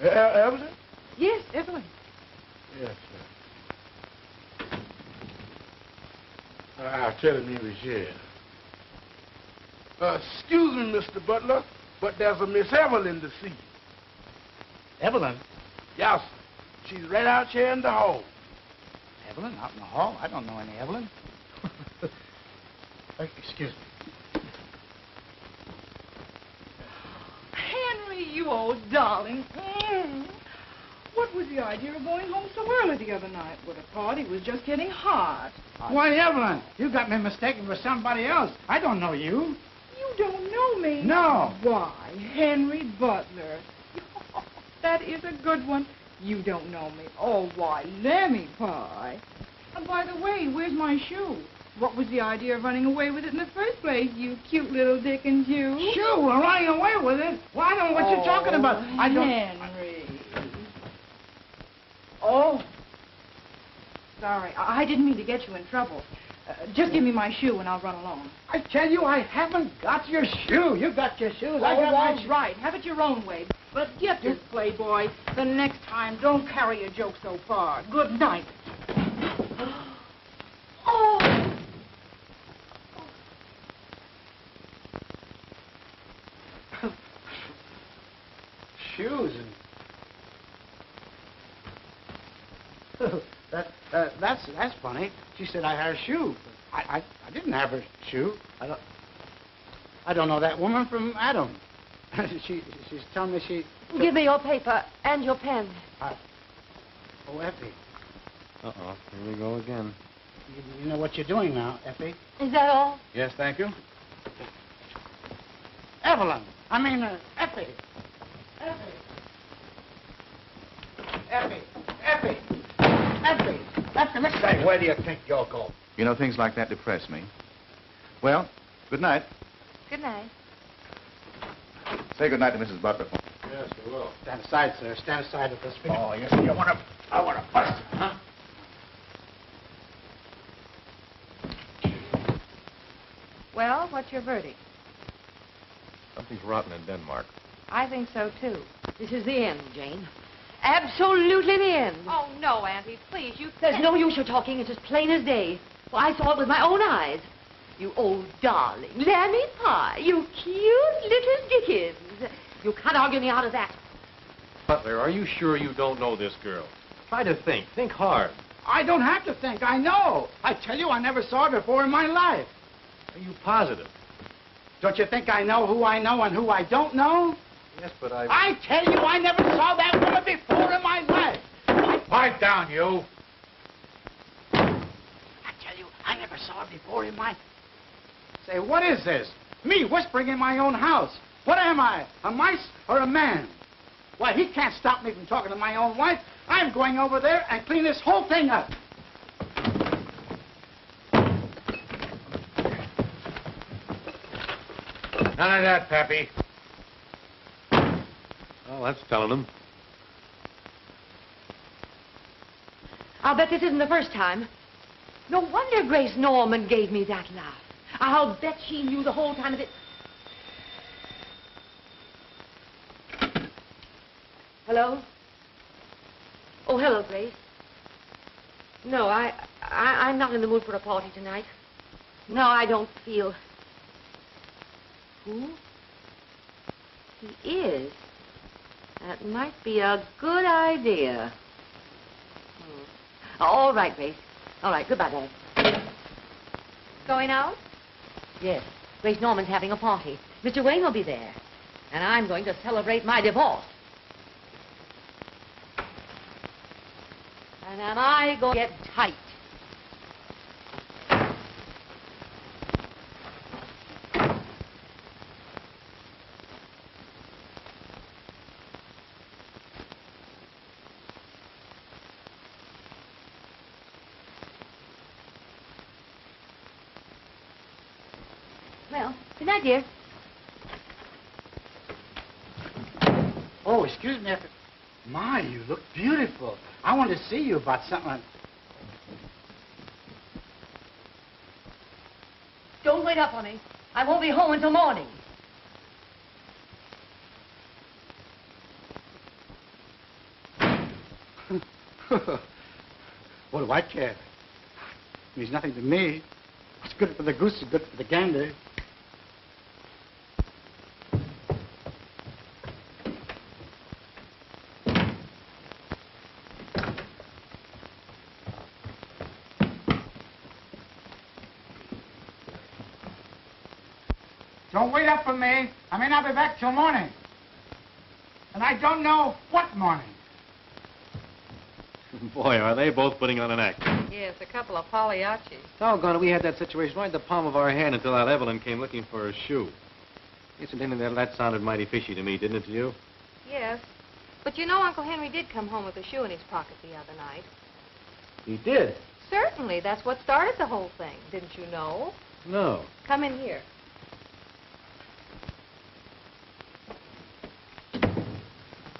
Evelyn? Yes, Evelyn. Yes, ma'am. I'll tell him he was here. Excuse me, Mr. Butler, but there's a Miss Evelyn to see. Evelyn? Yes, sir. She's right out here in the hall. Evelyn? Out in the hall? I don't know any Evelyn. Excuse me. Henry, you old darling. What was the idea of going home so early the other night? Would have thought he was just getting hot. Why, Evelyn, you got me mistaken for somebody else. I don't know you. You don't know me? No. Why, Henry Butler. That is a good one. You don't know me. Oh, why, Lemmy Pie. And by the way, where's my shoe? What was the idea of running away with it in the first place, you cute little Dickens, you? Shoe? We're running away with it? Well, I don't know what you're talking about. I don't... Henry. Oh. Sorry, I didn't mean to get you in trouble. Just give me my shoe and I'll run along. I tell you, I haven't got your shoe. You got your shoes. I got my shoe. Right. Have it your own way. But get this, Playboy. The next time, don't carry a joke so far. Good night. Oh! Shoes and... that's funny. She said I had a shoe. I didn't have her shoe. I don't know that woman from Adam. she's telling me she... Give me your paper and your pen. Oh, Effie. Uh-oh. Here we go again. You know what you're doing now, Effie? Is that all? Yes, thank you. Evelyn. I mean, Effie. Effie, listen. Say, where do you think you'll go? You know, things like that depress me. Well, good night. Good night. Say good night to Mrs. Butler. Yes, we will. Stand aside, sir. Stand aside with this. Oh, you see, I want to bust it, huh? Well, what's your verdict? Something's rotten in Denmark. I think so, too. This is the end, Jane. Absolutely the end. Oh, no, Auntie, please, you... There's no use your talking. It's as plain as day. Well, I saw it with my own eyes. You old darling. Lammy pie. You cute little Dickens. You can't argue me out of that. Butler, are you sure you don't know this girl? Try to think. Think hard. I don't have to think. I know. I tell you, I never saw her before in my life. Are you positive? Don't you think I know who I know and who I don't know? Yes, but I... I tell you, I never saw that woman before in my life. Pipe down, you. I tell you, I never saw her before in my... Say, what is this? Me whispering in my own house. What am I, a mice or a man? Why, he can't stop me from talking to my own wife. I'm going over there and clean this whole thing up. None of that, Pappy. Well, that's telling them. I'll bet this isn't the first time. No wonder Grace Norman gave me that laugh. I'll bet she knew the whole time of it. Hello? Oh, hello, Grace. No, I'm not in the mood for a party tonight. No, I don't feel... Who? He is. That might be a good idea. All right, Grace. All right, goodbye, Dad. Going out? Yes. Grace Norman's having a party. Mr. Wayne will be there. And I'm going to celebrate my divorce. And am I going to get tight? Well, good night, dear. Oh, excuse me. My, you look beautiful. I want to see you about something. Don't wait up on me. I won't be home until morning. What do I care? It means nothing to me. What's good for the goose is good for the gander. Don't wait up for me. I may not be back till morning. And I don't know what morning. Boy, are they both putting on an act. Yes, a couple of Pagliaccis. Doggone it, we had that situation right in the palm of our hand until that Evelyn came looking for a shoe. Incidentally, that sounded mighty fishy to me, didn't it to you? Yes. But you know Uncle Henry did come home with a shoe in his pocket the other night. He did? Certainly. That's what started the whole thing. Didn't you know? No. Come in here.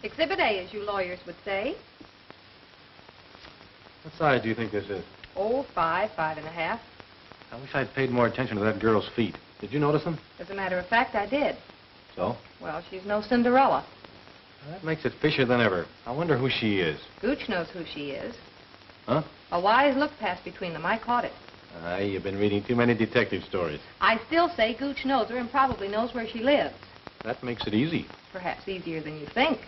Exhibit A, as you lawyers would say. What size do you think this is? Oh, 5, 5.5. I wish I'd paid more attention to that girl's feet. Did you notice them? As a matter of fact, I did. So? Well, she's no Cinderella. Well, that makes it fishier than ever. I wonder who she is. Gooch knows who she is. Huh? A wise look passed between them. I caught it. You've been reading too many detective stories. I still say Gooch knows her and probably knows where she lives. That makes it easy. Perhaps easier than you think.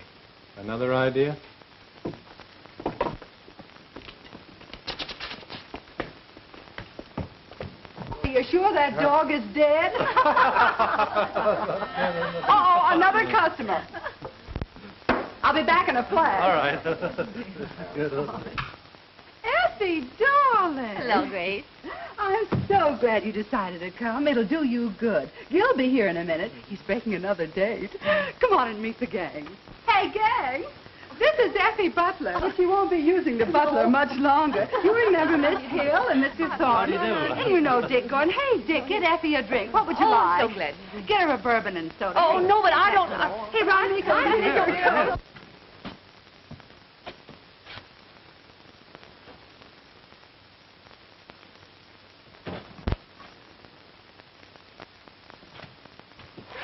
Another idea? Are you sure that dog is dead? Uh-oh, another customer. I'll be back in a flash. All right. Effie, darling. Hello, Grace. I'm so glad you decided to come. It'll do you good. Gil'll be here in a minute. He's breaking another date. Come on and meet the gang. Hey, gang. This is Effie Butler. But she won't be using the butler much longer. You remember Miss Hill and Mr. Thorne? How do you do? And you know Dick going, hey, Dick, get Effie a drink. What would you like? I'm so glad. Get her a bourbon and soda. Oh, no, but I don't... Hey, Ronnie, come.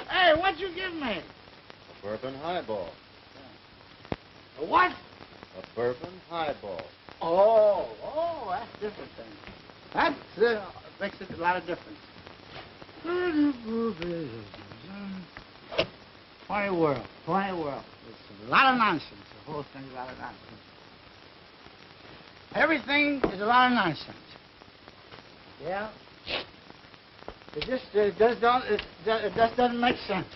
Hey, what'd you give me? A bourbon highball. A what? A bourbon highball. Oh, that's different then. That makes it a lot of difference. Funny world, funny world. It's a lot of nonsense. The whole thing's a lot of nonsense. Everything is a lot of nonsense. Yeah. It just doesn't make sense.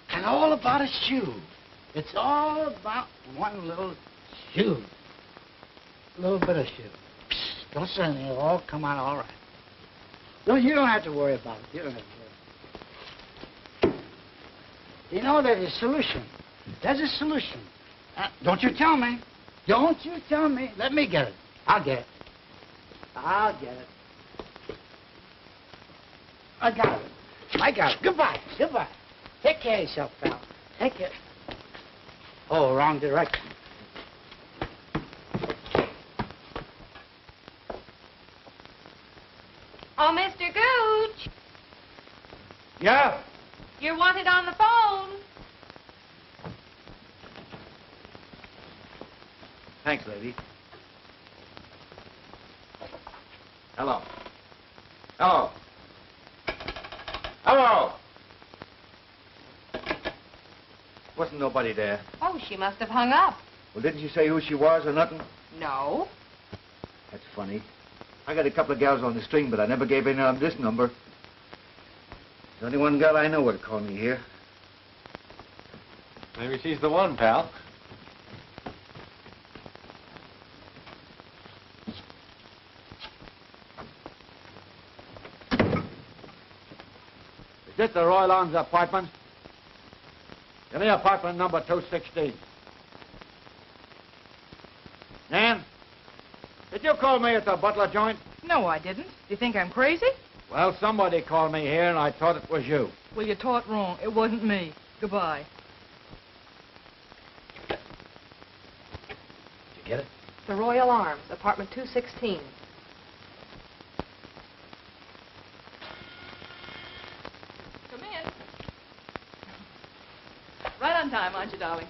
And all about a shoe. It's all about one little shoe. A little bit of shoe. Psst, don't say anything. It'll all come out all right. No, you don't have to worry about it. You don't have to worry. You know, there's a solution. There's a solution. Don't you tell me. Don't you tell me. Let me get it. I'll get it. I'll get it. I got it. I got it. Goodbye. Goodbye. Take care of yourself, pal. Take care. Oh, wrong direction. Oh, Mr. Gooch. Yeah? You're wanted on the phone. Thanks, lady. Hello. Hello. Hello. Wasn't nobody there. Oh, she must have hung up. Well, didn't you say who she was or nothing? No. That's funny. I got a couple of gals on the string, but I never gave any on this number. There's only one girl I know would call me here. Maybe she's the one, pal. Is this the Royal Arms apartment? Give me apartment number 216. Nan, did you call me at the Butler joint? No, I didn't. Do you think I'm crazy? Well, somebody called me here, and I thought it was you. Well, you taught wrong. It wasn't me. Goodbye. Did you get it? The Royal Arms, apartment 216. Come in. Right on time, aren't you, darling?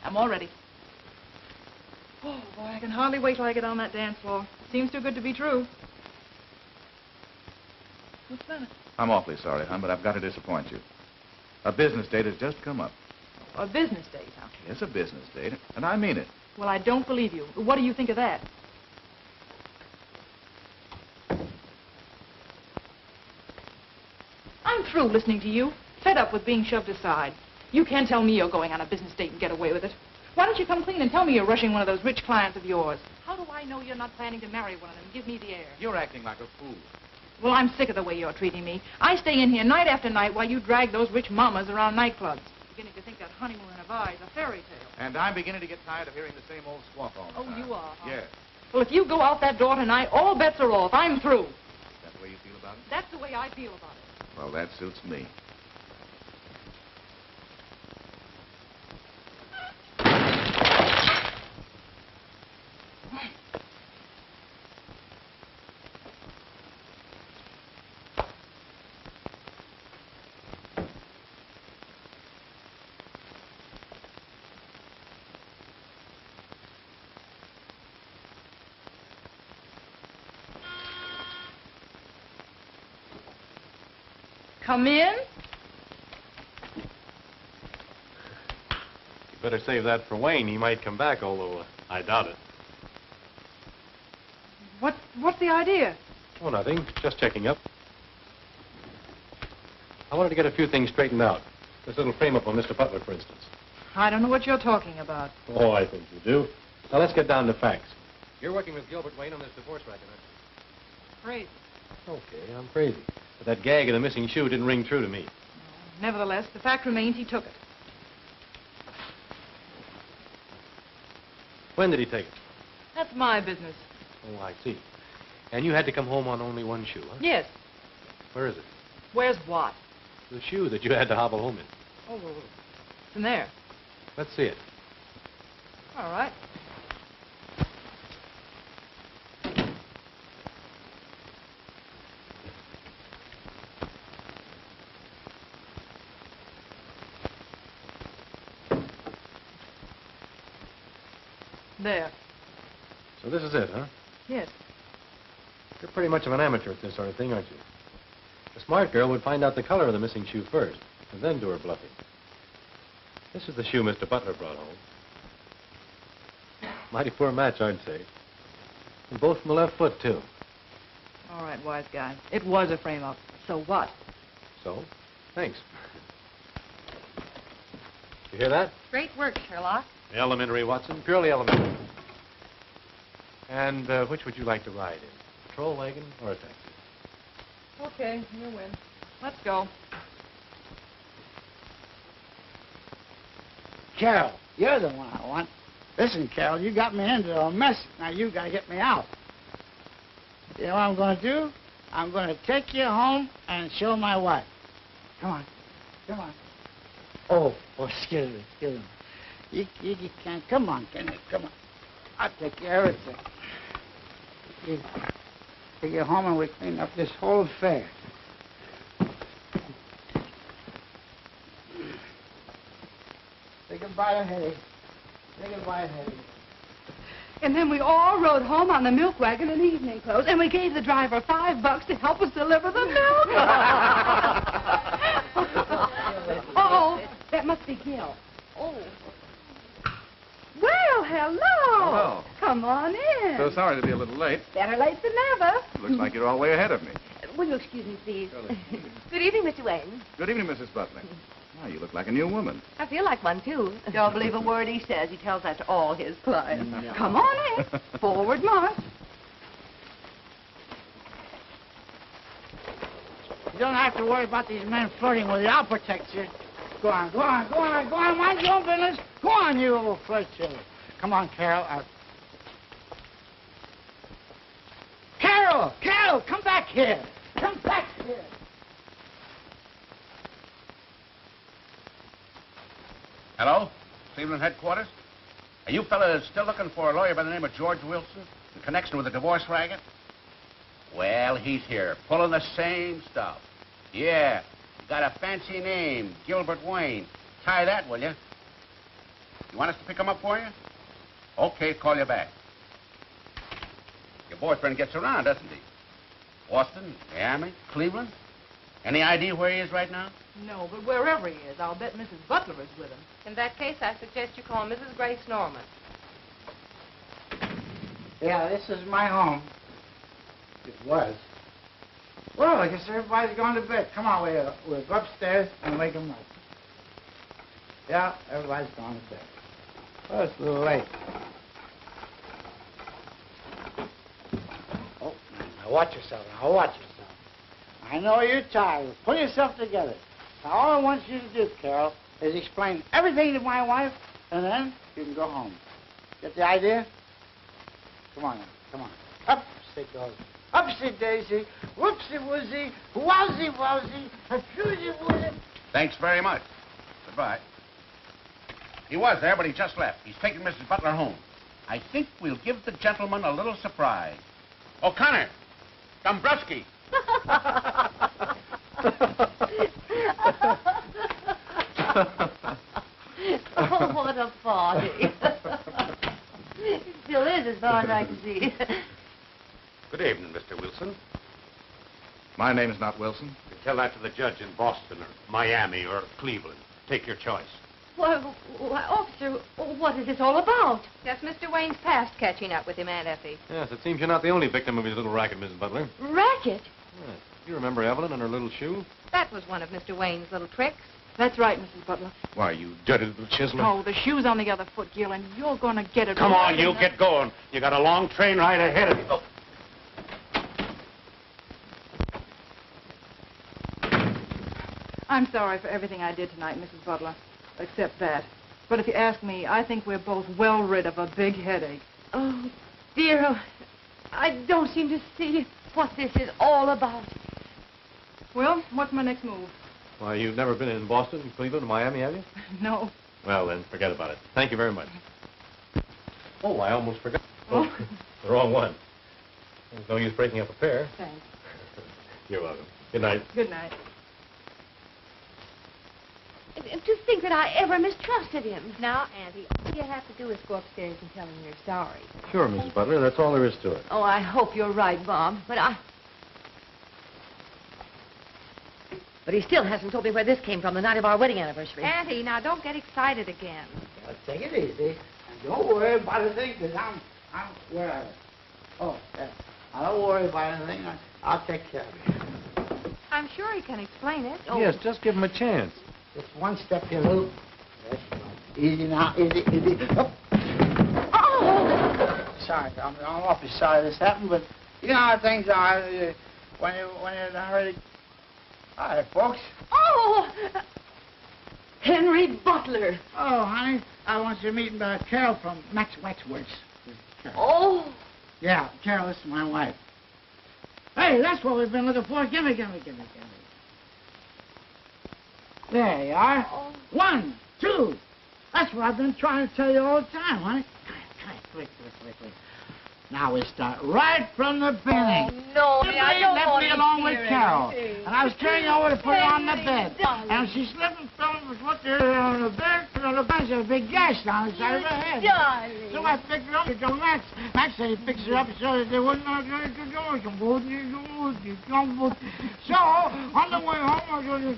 I'm all ready. Oh, boy, I can hardly wait till I get on that dance floor. Seems too good to be true. What's that? I'm awfully sorry, hon, but I've got to disappoint you. A business date has just come up. A business date, huh? Yes, a business date, and I mean it. Well, I don't believe you. What do you think of that? I'm through listening to you. Fed up with being shoved aside. You can't tell me you're going on a business date and get away with it. Why don't you come clean and tell me you're rushing one of those rich clients of yours? How do I know you're not planning to marry one of them? Give me the air. You're acting like a fool. Well, I'm sick of the way you're treating me. I stay in here night after night while you drag those rich mamas around nightclubs. Beginning to think that honeymoon in a vase is a fairy tale. And I'm beginning to get tired of hearing the same old squawk all the time. Oh, you are, huh? Yes. Well, if you go out that door tonight, all bets are off. I'm through. That's the way you feel about it? That's the way I feel about it. Well, that suits me. Come in. You better save that for Wayne. He might come back, although I doubt it. What's the idea? Oh, nothing. Just checking up. I wanted to get a few things straightened out. This little frame-up on Mr. Butler, for instance. I don't know what you're talking about. Oh, I think you do. Now, let's get down to facts. You're working with Gilbert Wayne on this divorce racket, aren't you? Crazy. Okay, I'm crazy. But that gag of the missing shoe didn't ring true to me. Nevertheless, the fact remains he took it. When did he take it? That's my business. Oh, I see. And you had to come home on only one shoe, huh? Yes. Where is it? Where's what? The shoe that you had to hobble home in. Oh, it's in there. Let's see it. All right. There. So this is it, huh? Yes. You're pretty much of an amateur at this sort of thing, aren't you? A smart girl would find out the color of the missing shoe first, and then do her bluffing. This is the shoe Mr. Butler brought home. Mighty poor match, I'd say. And both from the left foot, too. All right, wise guy. It was a frame-up. So what? So, thanks. You hear that? Great work, Sherlock. Elementary, Watson. Purely elementary. And which would you like to ride in? Patrol wagon or a taxi? Okay, you win. Let's go. Carol, you're the one I want. Listen, Carol, you got me into a mess. Now you got to get me out. You know what I'm going to do? I'm going to take you home and show my wife. Come on. Come on. Oh, excuse me. You can't. Come on, can you? Come on. I'll take care of everything. You take you home and we clean up this whole affair. Say goodbye to Hetty. Say goodbye to Hetty. And then we all rode home on the milk wagon in evening clothes, and we gave the driver $5 to help us deliver the milk. Uh-oh, that must be Gil. Oh. Well, hello. Hello. Come on in. So sorry to be a little late. Better late than never. Looks like you're all way ahead of me. Will you excuse me, please? Surely. Good evening, Mr. Wayne. Good evening, Mrs. Butler. Now, you look like a new woman. I feel like one, too. Don't believe a word he says. He tells that to all his clients. No. Come on in. Forward march. You don't have to worry about these men flirting with you. I'll protect you. Go on, go on, go on, go on. Mind your own business. Go on, you little flirt chiller. Come on, Carol. Carol, come back here. Come back here. Hello? Cleveland headquarters? Are you fellas still looking for a lawyer by the name of George Wilson in connection with the divorce racket? Well, he's here, pulling the same stuff. Yeah, got a fancy name, Gilbert Wayne. Tie that, will you? You want us to pick him up for you? Okay, call you back. Your boyfriend gets around, doesn't he? Boston, Miami, Cleveland? Any idea where he is right now? No, but wherever he is, I'll bet Mrs. Butler is with him. In that case, I suggest you call Mrs. Grace Norman. Yeah, this is my home. It was. Well, I guess everybody's gone to bed. Come on, we'll go upstairs and wake them up. Yeah, everybody's gone to bed. Well, it's a little late. Oh, now watch yourself. Now watch yourself. I know you're tired. Pull yourself together. Now, all I want you to do, Carol, is explain everything to my wife, and then you can go home. Get the idea? Come on now. Come on. Up, say goes. Upsy daisy, whoopsie woozy, wowsy wowsy, a woozy. Thanks very much. Goodbye. He was there, but he just left. He's taking Mrs. Butler home. I think we'll give the gentleman a little surprise. O'Connor, Dombrowski. Oh, what a party. It still is, as far as I can see. Good evening, Mr. Wilson. My name is not Wilson. It's Tell that to the judge in Boston or Miami or Cleveland. Take your choice. Why, officer, what is this all about? Just Mr. Wayne's past catching up with him, Aunt Effie. Yes, it seems you're not the only victim of his little racket, Mrs. Butler. Racket? Yes. You remember Evelyn and her little shoe? That was one of Mr. Wayne's little tricks. That's right, Mrs. Butler. Why, you dirty little chiseler. Oh, the shoe's on the other foot, Gil, and you're going to get it. Come on, you get going. You got a long train ride ahead of you. Oh. I'm sorry for everything I did tonight, Mrs. Butler, except that. But if you ask me, I think we're both well rid of a big headache. Oh, dear, I don't seem to see what this is all about. Well, what's my next move? Why, you've never been in Boston, Cleveland, or Miami, have you? No. Well, then, forget about it. Thank you very much. Oh, I almost forgot. Oh, the wrong one. There's no use breaking up a pair. Thanks. You're welcome. Good night. Good night. To think that I ever mistrusted him. Now, Auntie, all you have to do is go upstairs and tell him you're sorry. Sure, Mrs. Butler. That's all there is to it. Oh, I hope you're right, Bob. But he still hasn't told me where this came from the night of our wedding anniversary. Auntie, now don't get excited again. Well, take it easy. And don't worry about anything, because I'm where are you? Oh, I don't worry about anything. I'll take care of you. I'm sure he can explain it. Oh. Yes, just give him a chance. Just one step here, Lou. That's right. Easy now, easy. Up. Oh! Sorry, I'm awfully sorry this happened, but you know how things are when you're in a hurry. Hi, folks. Oh! Henry Butler. Oh, honey, I want you to meet Carol from Max Waxworks. Oh! Yeah, Carol, this is my wife. Hey, that's what we've been looking for. Gimme. There you are. Oh. 1, 2. That's what I've been trying to tell you all the time, honey. Quick. Now we start right from the beginning. Oh, no, I don't left want me to along with hear Carol. anything. And I was carrying her over to put her on the bed. Darling. And she slipped and fell and was put there on the bed. And the bunch of a big gash down the side of her head. Darling. So I picked her up to go Max. Max said he picks her up so that they wouldn't know what to do. So, on the way home, I was going to...